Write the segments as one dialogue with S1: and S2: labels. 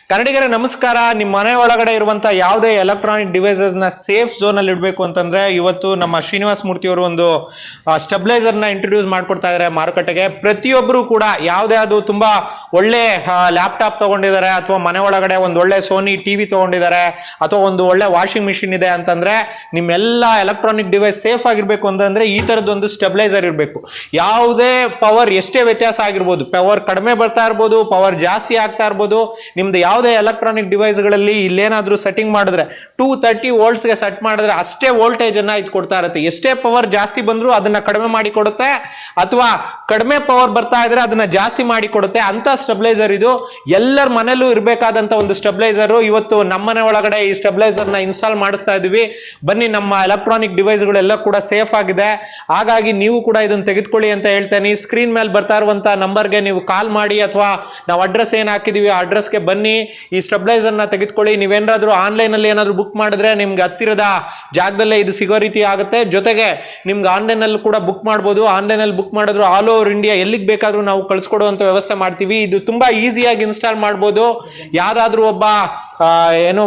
S1: ಕನ್ನಡಿಗರೇ ನಮಸ್ಕಾರ. ನಿಮ್ಮ ಮನೆ ಒಳಗಡೆ ಇರುವಂತ ಯಾವುದೇ ಎಲೆಕ್ಟ್ರಾನಿಕ್ ಡಿವೈಸಸ್ ನ ಸೇಫ್ ಝೋನ್ ಅಲ್ಲಿ ಇಡಬೇಕು ಅಂತಂದ್ರೆ ಇವತ್ತು ನಮ್ಮ ಶ್ರೀನಿವಾಸ್ ಮೂರ್ತಿ ಅವರು ಒಂದು ಸ್ಟೆಬಿಲೈಸರ್ ನ ಇಂಟ್ರೊಡ್ಯೂಸ್ ಮಾಡ್ಕೊಡ್ತಾ ಇದ್ದಾರೆ ಮಾರುಕಟ್ಟೆಗೆ. ಪ್ರತಿಯೊಬ್ಬರು ಕೂಡ ಯಾವುದೇ ಅದು ತುಂಬಾ ಒಳ್ಳೆ ಲ್ಯಾಪ್ಟಾಪ್ ತಗೊಂಡಿದ್ದಾರೆ ಅಥವಾ ಮನೆ ಒಳಗಡೆ ಒಂದು ಒಳ್ಳೆ ಸೋನಿ ಟಿವಿ ತಗೊಂಡಿದ್ದಾರೆ ಅಥವಾ ಒಂದು ಒಳ್ಳೆ ವಾಷಿಂಗ್ ಮಿಷಿನ್ ಇದೆ ಅಂತಂದ್ರೆ ನಿಮ್ಮೆಲ್ಲ ಎಲೆಕ್ಟ್ರಾನಿಕ್ ಡಿವೈಸ್ ಸೇಫ್ ಆಗಿರ್ಬೇಕು ಅಂತಂದ್ರೆ ಈ ತರದೊಂದು ಸ್ಟೆಬಿಲೈಸರ್ ಇರಬೇಕು. ಯಾವುದೇ ಪವರ್ ಎಷ್ಟೇ ವ್ಯತ್ಯಾಸ ಆಗಿರ್ಬೋದು, ಪವರ್ ಕಡಿಮೆ ಬರ್ತಾ ಇರ್ಬೋದು, ಪವರ್ ಜಾಸ್ತಿ ಆಗ್ತಾ ಇರ್ಬೋದು, ನಿಮ್ದು ಯಾವುದೇ ಎಲೆಕ್ಟ್ರಾನಿಕ್ ಡಿವೈಸ್ಗಳಲ್ಲಿ ಇಲ್ಲೇನಾದ್ರೂ ಸೆಟ್ಟಿಂಗ್ ಮಾಡಿದ್ರೆ 230 ವೋಲ್ಟ್ಸ್ಗೆ ಸೆಟ್ ಮಾಡಿದ್ರೆ ಅಷ್ಟೇ ವೋಲ್ಟೇಜ್ ಅನ್ನ ಇದು ಕೊಡ್ತಾ ಇರುತ್ತೆ. ಎಷ್ಟೇ ಪವರ್ ಜಾಸ್ತಿ ಬಂದರೂ ಅದನ್ನ ಕಡಿಮೆ ಮಾಡಿ ಕೊಡುತ್ತೆ, ಅಥವಾ ಕಡಿಮೆ ಪವರ್ ಬರ್ತಾ ಇದ್ರೆ ಅದನ್ನ ಜಾಸ್ತಿ ಮಾಡಿ ಕೊಡುತ್ತೆ. ಅಂತ ಸ್ಟೆಬಿಲೈಸರ್ ಇದು. ಎಲ್ಲರ ಮನೇಲೂ ಇರಬೇಕಾದಂತ ಒಂದು ಸ್ಟೆಬಿಲೈಸರ್. ಇವತ್ತು ನಮ್ಮನೆ ಒಳಗಡೆ ಈ ಸ್ಟೆಬಿಲೈಸರ್ ನ ಇನ್ಸ್ಟಾಲ್ ಮಾಡಿಸ್ತಾ ಇದೀವಿ. ಬನ್ನಿ, ನಮ್ಮ ಎಲೆಕ್ಟ್ರಾನಿಕ್ ಡಿವೈಸ್ಗಳೆಲ್ಲ ಕೂಡ ಸೇಫ್ ಆಗಿದೆ. ಹಾಗಾಗಿ ನೀವು ಕೂಡ ಇದನ್ನು ತೆಗೆದುಕೊಳ್ಳಿ ಅಂತ ಹೇಳ್ತೇನೆ. ಸ್ಕ್ರೀನ್ ಮೇಲೆ ಬರ್ತಾ ಇರುವಂತ ನಂಬರ್ಗೆ ನೀವು ಕಾಲ್ ಮಾಡಿ ಅಥವಾ ನಾವು ಅಡ್ರೆಸ್ ಏನ್ ಹಾಕಿದೀವಿ ಆ ಅಡ್ರೆಸ್ಗೆ ಬನ್ನಿ, ಈ ಸ್ಟೆಬಿಲೈಸರ್ ನ ತೆಗೆದುಕೊಳ್ಳಿ. ನೀವೇನಾದ್ರೂ ಆನ್ಲೈನ್ ಅಲ್ಲಿ ಏನಾದ್ರು ಬುಕ್ ಮಾಡಿದ್ರೆ ನಿಮ್ಗೆ ಹತ್ತಿರದ ಜಾಗದಲ್ಲೇ ಇದು ಸಿಗೋ ರೀತಿ ಆಗುತ್ತೆ. ಜೊತೆಗೆ ನಿಮ್ಗೆ ಆನ್ಲೈನ್ ಅಲ್ಲಿ ಕೂಡ ಬುಕ್ ಮಾಡಬಹುದು. ಆನ್ಲೈನ್ ಅಲ್ಲಿ ಬುಕ್ ಮಾಡಿದ್ರು ಆಲ್ ಓವರ್ ಇಂಡಿಯಾ ಎಲ್ಲಿಗೆ ಬೇಕಾದ್ರೂ ನಾವು ಕಳ್ಸಿಕೊಡುವಂತ ವ್ಯವಸ್ಥೆ ಮಾಡ್ತೀವಿ. ಇದು ತುಂಬಾ ಈಸಿಯಾಗಿ ಇನ್ಸ್ಟಾಲ್ ಮಾಡಬಹುದು. ಯಾರಾದ್ರೂ ಒಬ್ಬ ಏನು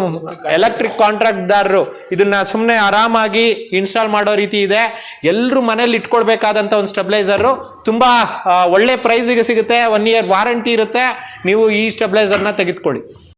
S1: ಎಲೆಕ್ಟ್ರಿಕ್ ಕಾಂಟ್ರಾಕ್ಟ್ದಾರರು ಇದನ್ನ ಸುಮ್ಮನೆ ಆರಾಮಾಗಿ ಇನ್ಸ್ಟಾಲ್ ಮಾಡೋ ರೀತಿ ಇದೆ. ಎಲ್ಲರೂ ಮನೇಲಿ ಇಟ್ಕೊಳ್ಬೇಕಾದಂತ ಒಂದು ಸ್ಟೆಬಿಲೈಸರ್. ತುಂಬಾ ಒಳ್ಳೆ ಪ್ರೈಸ್ಗೆ ಸಿಗುತ್ತೆ. 1 year ವಾರಂಟಿ ಇರುತ್ತೆ. ನೀವು ಈ ಸ್ಟೆಬಿಲೈಸರ್ನ ತೆಗೆದುಕೊಳ್ಳಿ.